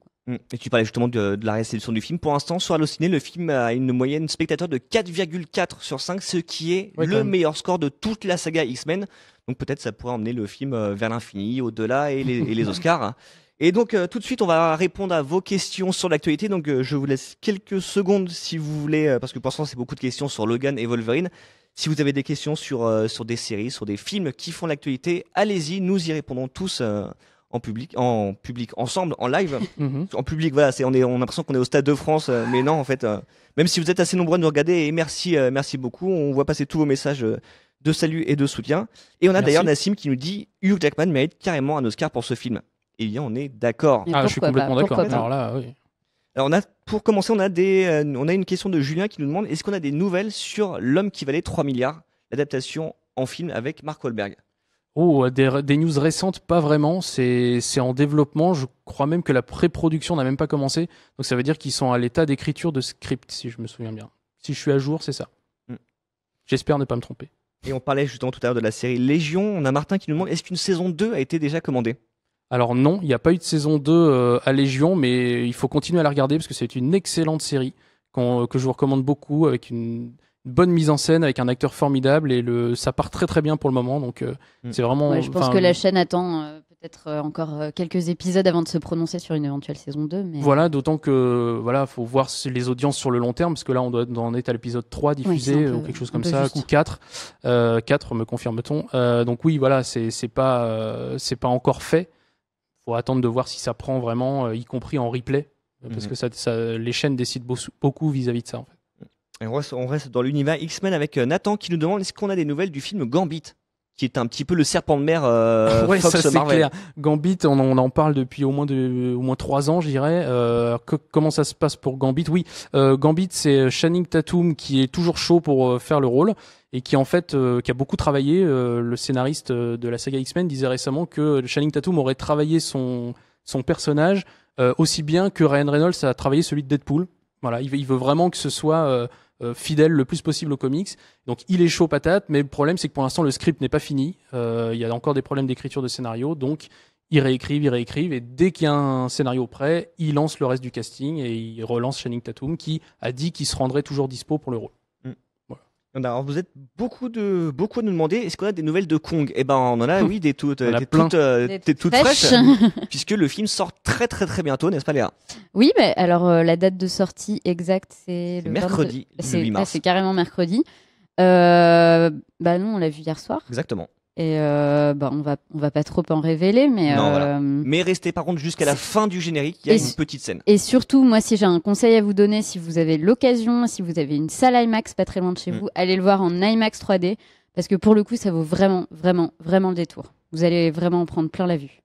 Et tu parlais justement de la réception du film. Pour l'instant, sur Allociné, le film a une moyenne spectateur de 4,4 sur 5, ce qui est Ouais, quand le même. meilleur score de toute la saga X-Men. Donc peut-être ça pourrait emmener le film vers l'infini, au-delà et les Oscars. Et donc tout de suite, on va répondre à vos questions sur l'actualité. Donc je vous laisse quelques secondes si vous voulez, parce que pour l'instant, c'est beaucoup de questions sur Logan et Wolverine. Si vous avez des questions sur des séries, sur des films qui font l'actualité, allez-y, nous y répondrons tous en public, ensemble, en live. Mhm. En public, voilà, on a l'impression qu'on est au Stade de France, mais non, en fait, même si vous êtes assez nombreux à nous regarder, et merci beaucoup, on voit passer tous vos messages de salut et de soutien. Et on a Merci. d'ailleurs Nassim qui nous dit Hugh Jackman mérite carrément un Oscar pour ce film. Eh bien, on est d'accord. Mais Ah, je suis pourquoi complètement pas, d'accord. pourquoi pas. Alors là, oui. Alors pour commencer, on a une question de Julien qui nous demande est-ce qu'on a des nouvelles sur L'homme qui valait 3 milliards, l'adaptation en film avec Mark Wahlberg. Oh, des news récentes, pas vraiment. C'est en développement. Je crois même que la pré-production n'a même pas commencé. Donc ça veut dire qu'ils sont à l'état d'écriture de script, si je me souviens bien. Si je suis à jour, c'est ça. Mm. J'espère ne pas me tromper. Et on parlait justement tout à l'heure de la série Légion. On a Martin qui nous demande est-ce qu'une saison 2 a été déjà commandée? Alors non, il n'y a pas eu de saison 2 à Légion, mais il faut continuer à la regarder parce que c'est une excellente série que je vous recommande beaucoup, avec une bonne mise en scène, avec un acteur formidable, et ça part très très bien pour le moment. Donc c'est vraiment. Ouais, je pense enfin, que la chaîne attend peut-être encore quelques épisodes avant de se prononcer sur une éventuelle saison 2. Mais... Voilà, d'autant que voilà, faut voir les audiences sur le long terme, parce que là on doit en être à l'épisode 3 diffusé, c'est un peu- ou quelque chose un comme peu ça, juste. ou 4. 4 me confirme-t-on. Donc oui, voilà, c'est pas encore fait. Faut attendre de voir si ça prend vraiment, y compris en replay, parce que les chaînes décident beaucoup vis-à-vis de ça. En fait. Et on reste dans l'univers X-Men avec Nathan qui nous demande est-ce qu'on a des nouvelles du film Gambit, qui est un petit peu le serpent de mer Ouais, Fox ça c'est Marvel. clair. Gambit, on en parle depuis au moins 3 ans, je dirais. Comment ça se passe pour Gambit? Oui, Gambit, c'est Channing Tatum qui est toujours chaud pour faire le rôle, et qui en fait qui a beaucoup travaillé. Le scénariste de la saga X-Men disait récemment que Channing Tatum aurait travaillé son personnage aussi bien que Ryan Reynolds a travaillé celui de Deadpool. Voilà, il veut vraiment que ce soit fidèle le plus possible aux comics. Donc il est chaud patate, mais le problème c'est que pour l'instant le script n'est pas fini. Il y a encore des problèmes d'écriture de scénario, donc ils réécrivent, et dès qu'il y a un scénario prêt, ils lancent le reste du casting et ils relancent Channing Tatum, qui a dit qu'il se rendrait toujours dispo pour le rôle. Alors vous êtes beaucoup à nous demander est-ce qu'on a des nouvelles de Kong? Eh ben on en a, oui, des toutes, On a des plein. toutes Fraîches. fraîches, puisque le film sort très très très bientôt, n'est-ce pas Léa? Oui, mais alors la date de sortie exacte, c'est le Mercredi, 22 le 8 mars. c'est carrément mercredi. Bah non, on l'a vu hier soir. Exactement. Et bah on va pas trop en révéler, mais Non, voilà. Mais restez par contre jusqu'à la fin du générique, il y a Et une su- petite scène. Et surtout, moi, si j'ai un conseil à vous donner, si vous avez l'occasion, si vous avez une salle IMAX pas très loin de chez vous, allez le voir en IMAX 3D, parce que pour le coup, ça vaut vraiment, vraiment, vraiment le détour. Vous allez vraiment en prendre plein la vue.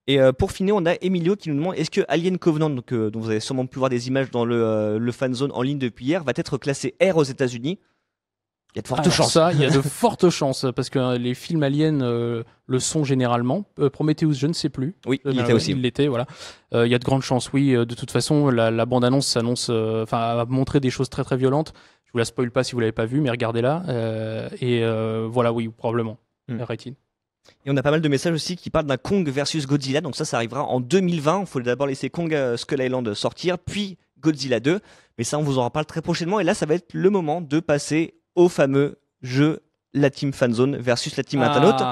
Et pour finir, on a Emilio qui nous demande est-ce que Alien Covenant, donc, dont vous avez sûrement pu voir des images dans le fanzone en ligne depuis hier, va être classé R aux États-Unis? Il y a de fortes Alors chances. ça, il y a de fortes chances, parce que les films aliens le sont généralement. Prometheus, je ne sais plus. Oui, il était aussi. Il l'était, voilà. Il y a de grandes chances, oui. De toute façon, la bande-annonce s'annonce, a montré des choses très très violentes. Je vous la spoil pas si vous l'avez pas vu, mais regardez-la. Voilà, oui, probablement. Rated. Et on a pas mal de messages aussi qui parlent d'un Kong versus Godzilla. Donc ça arrivera en 2020. Il faut d'abord laisser Kong Skull Island sortir, puis Godzilla 2. Mais ça, on vous en reparle très prochainement. Et là, ça va être le moment de passer au fameux jeu la Team Fanzone versus la Team Internaute.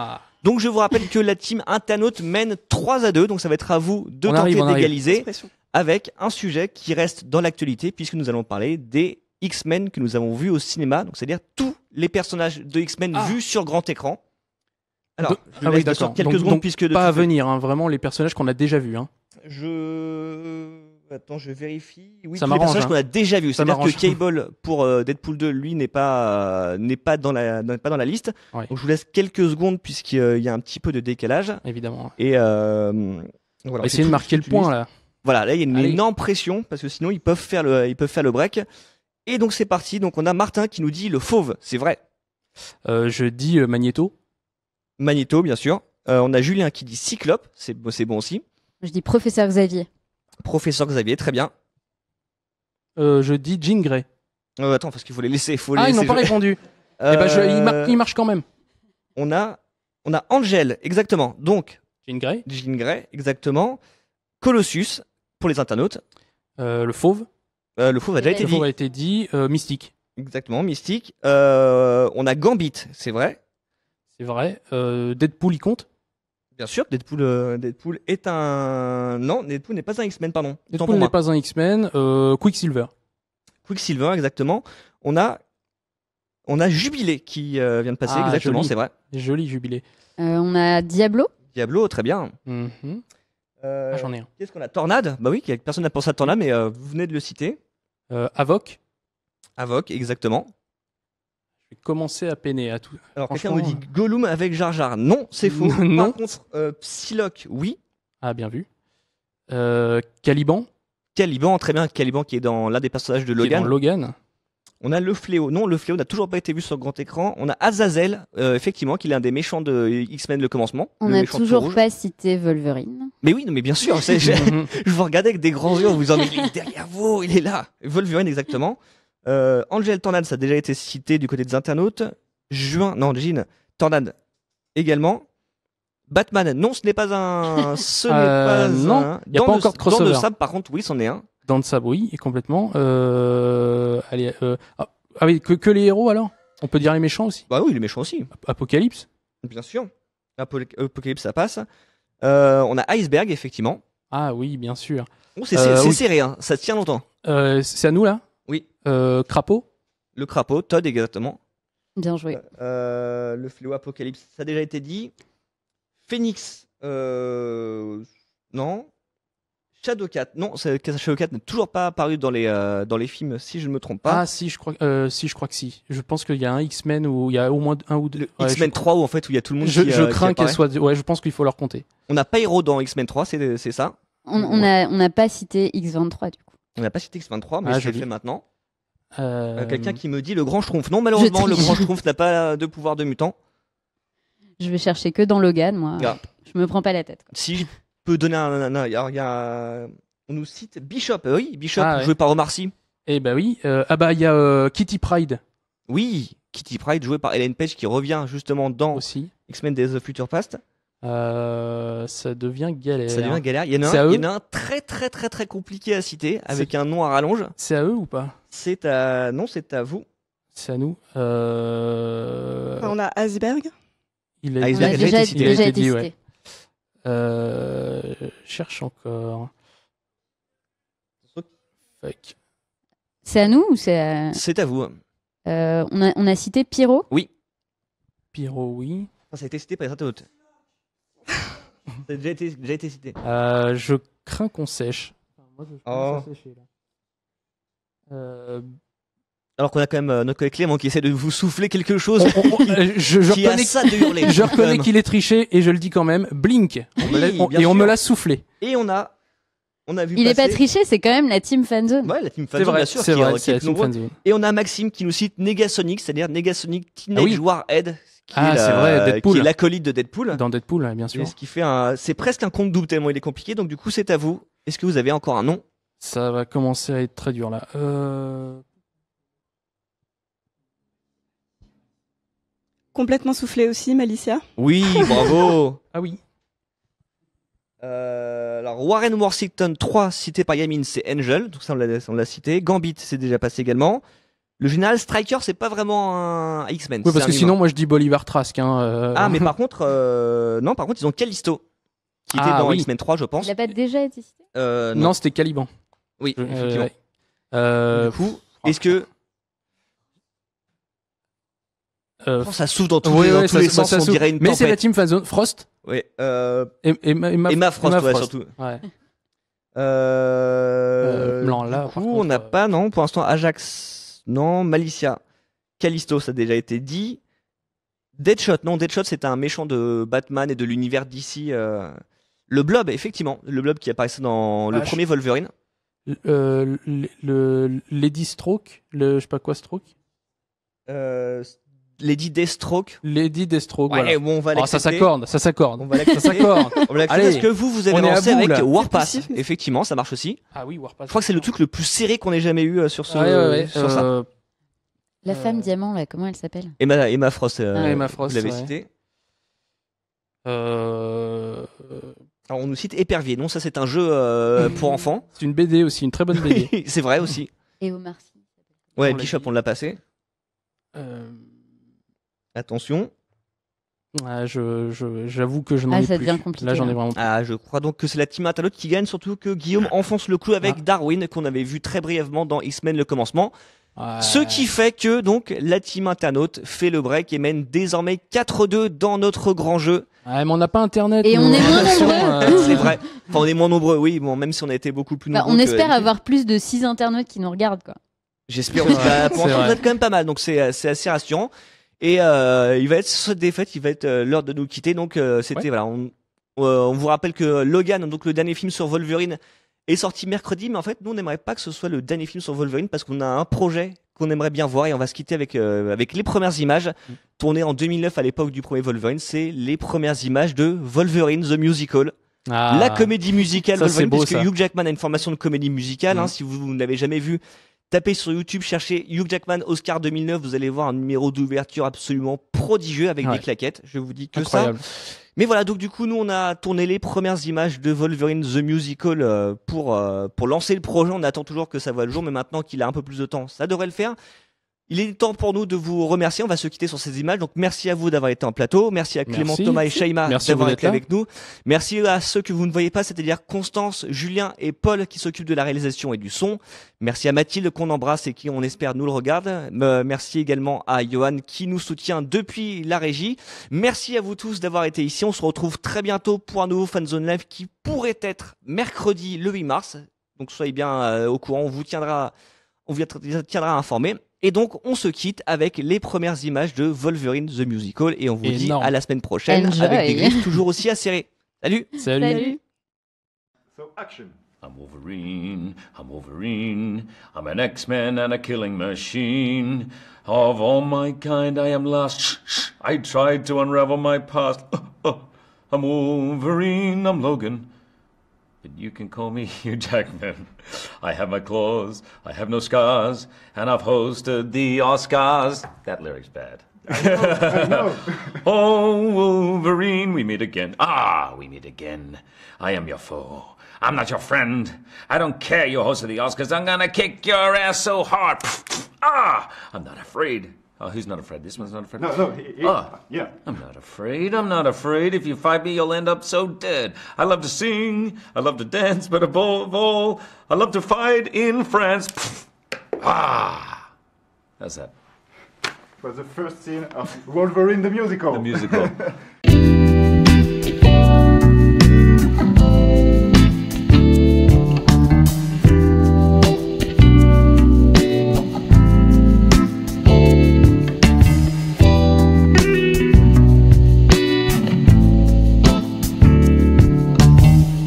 Donc je vous rappelle que la Team Internaute mène 3-2. Donc ça va être à vous de On tenter arrive. d'égaliser Expression. avec un sujet qui reste dans l'actualité, puisque nous allons parler des X-Men que nous avons vus au cinéma. Donc c'est-à-dire tous les personnages de X-Men vus sur grand écran. Alors, je laisse de sorte quelques secondes, puisque de pas à toute- venir, hein, vraiment les personnages qu'on a déjà vus. Hein. Attends, je vérifie. Oui, Ça tous les m'arrange, personnages hein. qu'on a déjà vus. Ça C'est-à-dire que m'arrange. Cable pour Deadpool 2, lui, n'est pas dans la liste. Ouais. Donc je vous laisse quelques secondes puisqu'il y a un petit peu de décalage. Évidemment. Et voilà, On va essayer de marquer le point là. Voilà, là il y a une Allez. énorme pression parce que sinon ils peuvent faire le break. Et donc c'est parti. Donc on a Martin qui nous dit le fauve, c'est vrai. Je dis Magneto. Magneto, bien sûr. On a Julien qui dit Cyclope, c'est bon aussi. Je dis professeur Xavier. Professeur Xavier, très bien. Je dis Jean Grey. Attends, parce qu'il faut les laisser. Ils n'ont pas répondu. Eh ben, il marche quand même. On a Angel, exactement. Donc, Jean Grey. Jean Grey, exactement. Colossus, pour les internautes. Le Fauve. Le fauve a déjà été Le dit. Fauve a été dit. Mystique. Exactement, Mystique. On a Gambit, c'est vrai. C'est vrai. Deadpool, il compte. Bien sûr, Deadpool est un... Non, Deadpool n'est pas un X-Men, pardon. Autant Deadpool pour n'est moi. pas un X-Men. Quicksilver. Quicksilver, exactement. On a Jubilé qui vient de passer, Ah, exactement, joli. c'est vrai. Joli jubilé. On a Diablo. Diablo, très bien. Mhm. Ah, j'en ai un. Qu'est-ce qu'on a? Tornade. Bah oui, personne n'a pensé à Tornade, mais vous venez de le citer. Avoc. Avoc, exactement. Je vais commencer à peiner à tout. Alors, quelqu'un me Franchement, dit Gollum avec Jar Jar. Non, c'est faux. Non. Par contre, Psylocke, oui. Ah, bien vu. Caliban. Caliban, très bien. Caliban qui est dans l'un des personnages de Qui est Logan. dans Logan. On a le Fléau. Non, le Fléau n'a toujours pas été vu sur grand écran. On a Azazel, effectivement, qui est l'un des méchants de X-Men le commencement. On le n'a méchant tout toujours rouge. pas cité Wolverine. Mais oui, non, mais bien sûr. Mhm. Je vous regardais avec des grands yeux en vous disant, mais il est derrière vous, il est là. Wolverine, exactement. Angel Tornade, ça a déjà été cité du côté des internautes. Jean, Tornade également. Batman, non, ce n'est pas un. Ce n'est pas non, un. y a pas encore de crossover. Dans le sable, par contre, oui, c'en est un. Dans le sabre, oui, et complètement. Allez, ah oui, que les héros alors. On peut dire les méchants aussi. Bah oui, les méchants aussi. Apocalypse. Bien sûr. Apocalypse, ça passe. On a Iceberg, effectivement. Ah oui, bien sûr. Oh, c'est oui. serré, hein. Ça tient longtemps. C'est à nous là. Oui. Crapaud. Le crapaud, Todd, exactement. Bien joué. Le fléau Apocalypse, ça a déjà été dit. Phoenix, non. Shadowcat, non. Shadowcat n'a toujours pas apparu dans les films, si je ne me trompe pas. Ah si, je crois que si. Je pense qu'il y a un X-Men où il y a au moins un ou deux. Ouais, X-Men 3 où en fait où il y a tout le monde Je qui crains qu'elle apparaît. soit. Ouais, je pense qu'il faut leur compter. On n'a pas Hero dans X-Men 3, c'est ça. On n'a pas cité X23 du coup. On n'a pas cité X-Men 3, mais Ah, je l'ai joli. fait maintenant. Euh, Quelqu'un qui me dit le Grand Schtroumpf. Non, malheureusement, le triche. Grand Schtroumpf n'a pas de pouvoir de mutant. Je vais chercher que dans Logan, moi. Ah. Je me prends pas la tête. Quoi. Si je peux donner alors, on nous cite Bishop. Oui, Bishop, Ah, ouais. joué par Omar Sy. Eh bah oui. Ah bah il y a Kitty Pryde Oui, Kitty Pryde, joué par Ellen Page, qui revient justement dans aussi. X-Men Days of Future Past. Ça devient galère. Ça devient galère. Il y en a C'est à un, eux il y en a un très compliqué à citer, avec un nom à rallonge. C'est à eux ou pas? C'est à... Non, c'est à vous. C'est à nous. On a Iceberg. Il Ah, a On Iceberg a a déjà été cité. déjà Il a été dit, cité. ouais. Cherche encore. Fuck. C'est à nous ou c'est à... C'est à vous. on a cité Pyro. Pyro, oui. Ça a été cité par les internautes. Ça a déjà été cité. Je crains qu'on sèche. Moi, je commence à sécher, là. Alors qu'on a quand même notre collègue Clément qui essaie de vous souffler quelque chose. Je qui a reconnais, ça de hurler. je quand reconnais même. qu'il est triché et je le dis quand même. Blink. Oui, bien Et on sûr. me l'a soufflé. Et on a vu Il est pas passer- triché, c'est quand même la team fanzone. Ouais, la team C'est Fanzone, vrai, bien sûr, c'est qui est- vrai, qui c'est est la team nombreux. fanzone. Et on a Maxime qui nous cite Negasonic, c'est-à-dire Negasonic Teenage Ah oui. Warhead, qui Ah, est, c'est vrai, Deadpool. qui est l'acolyte de Deadpool. Dans Deadpool, ouais, bien sûr. Et ce qui fait c'est presque un compte double tellement il est compliqué. Donc du coup, c'est à vous. Est-ce que vous avez encore un nom? Ça va commencer à être très dur là. Complètement soufflé aussi, Malicia. Oui, bravo. Ah oui. Alors Warren Worthington 3 cité par Yamin, c'est Angel, donc ça on l'a cité. Gambit c'est déjà passé également. Le général Striker c'est pas vraiment un X-Men. Oui, c'est parce un que humain. sinon, moi je dis Bolivar Trask. Hein, Ah mais par contre non, par contre ils ont Callisto qui était Ah, dans oui. X-Men 3 je pense. Il a pas déjà été cité. Non. Non, c'était Caliban. Oui, Je- effectivement. ouais. Du coup, est-ce que ça souffle dans tous oui, les, dans oui, tous les ça sens, on souffle. dirait une Mais c'est la tempête. team fanzone. Frost Ouais, Emma Emma Frost, ouais, surtout. Ouais. Non, là, du par coup, contre, on n'a pas, non, pour l'instant, Ajax, non, Malicia, Callisto, ça a déjà été dit. Deadshot, non, Deadshot, c'est un méchant de Batman et de l'univers d'ici. Le Blob, effectivement, le Blob qui apparaissait dans le premier Wolverine. le Lady Stroke, je sais pas quoi Stroke. Lady Deathstroke. Lady Deathstroke, Ouais, voilà. bon, on va Oh, ça l'accepter. s'accorde, ça s'accorde. On va l'accepter. Ça s'accorde. On va l'accepter Allez, parce que vous avez on est à lancé bout, avec là. Warpass. C'est possible. Effectivement, ça marche aussi. Ah oui, Warpass. Je crois que c'est le truc le plus serré qu'on ait jamais eu sur ce. Ouais. Sur ça. La femme diamant, là, comment elle s'appelle? Emma Frost. Emma Frost, vous l'avez ouais. cité. Alors on nous cite Épervier. Non, ça c'est un jeu pour enfants. C'est une BD aussi, une très bonne BD. C'est vrai aussi. Et Omar Sy. Ouais, On l'a Bishop, dit. on l'a passé. Euh, Attention. J'avoue que je n'en ai ça plus. devient compliqué, Là, j'en ai là. vraiment plus. Ah, je crois donc que c'est la team internaute qui gagne, surtout que Guillaume enfonce le clou avec Darwin, qu'on avait vu très brièvement dans X-Men le commencement. Ce qui fait que donc la team internaute fait le break et mène désormais 4-2 dans notre grand jeu. Ouais, mais on n'a pas internet. Et nous, on est moins attention, nombreux. C'est vrai. Enfin, on est moins nombreux, oui. Bon, même si on a été beaucoup plus nombreux. On que espère d'habitude. avoir plus de 6 internautes qui nous regardent, quoi. J'espère aussi. Bah, pour C'est l'instant, vous vrai. êtes quand même pas mal, donc c'est assez rassurant. Et il va être sur cette défaite, il va être l'heure de nous quitter. Donc c'était voilà, on vous rappelle que Logan, donc le dernier film sur Wolverine, est sorti mercredi, mais en fait nous on n'aimerait pas que ce soit le dernier film sur Wolverine parce qu'on a un projet qu'on aimerait bien voir et on va se quitter avec les premières images tournées en 2009 à l'époque du premier Wolverine. C'est les premières images de Wolverine the Musical. Ah. La comédie musicale Ça, c'est Wolverine, beau, parce que ça. Hugh Jackman a une formation de comédie musicale. Mhm. Si vous ne l'avez jamais vu, tapez sur YouTube, cherchez Hugh Jackman Oscar 2009, vous allez voir un numéro d'ouverture absolument prodigieux avec Ouais. des claquettes. Je vous dis que Incroyable. ça. Mais voilà, donc du coup, nous on a tourné les premières images de Wolverine the Musical pour lancer le projet. On attend toujours que ça voit le jour, mais maintenant qu'il a un peu plus de temps, ça devrait le faire. Il est temps pour nous de vous remercier. On va se quitter sur ces images. Donc merci à vous d'avoir été en plateau. Merci à Clément, Merci. Thomas et Shaima Merci d'avoir vous été d'être là. avec nous. Merci à ceux que vous ne voyez pas, c'est-à-dire Constance, Julien et Paul qui s'occupent de la réalisation et du son. Merci à Mathilde qu'on embrasse et qui, on espère, nous le regarde. Merci également à Johan qui nous soutient depuis la régie. Merci à vous tous d'avoir été ici. On se retrouve très bientôt pour un nouveau Fanzone Live qui pourrait être mercredi le 8 mars. Donc soyez bien au courant. On vous tiendra informé. Et donc, on se quitte avec les premières images de Wolverine the Musical. Et on vous dit Énorme. à la semaine prochaine Enjoy. avec des griffes toujours aussi acérées. Salut! Salut. So action. I'm Wolverine, I'm Wolverine, I'm an X-Man and a killing machine. Of all my kind I am lost, I tried to unravel my past. I'm Wolverine, I'm Logan, but you can call me Hugh Jackman. I have my claws, I have no scars, and I've hosted the Oscars. That lyric's bad. I know. Oh, Wolverine, we meet again. Ah, we meet again. I am your foe. I'm not your friend. I don't care you hosted the Oscars. I'm gonna kick your ass so hard. Ah, I'm not afraid. Oh, who's not afraid? This one's not afraid? No, yeah. I'm not afraid. I'm not afraid. If you fight me, you'll end up so dead. I love to sing. I love to dance. But above all, I love to fight in France. Ah. How's that? It was the first scene of Wolverine the musical. The musical.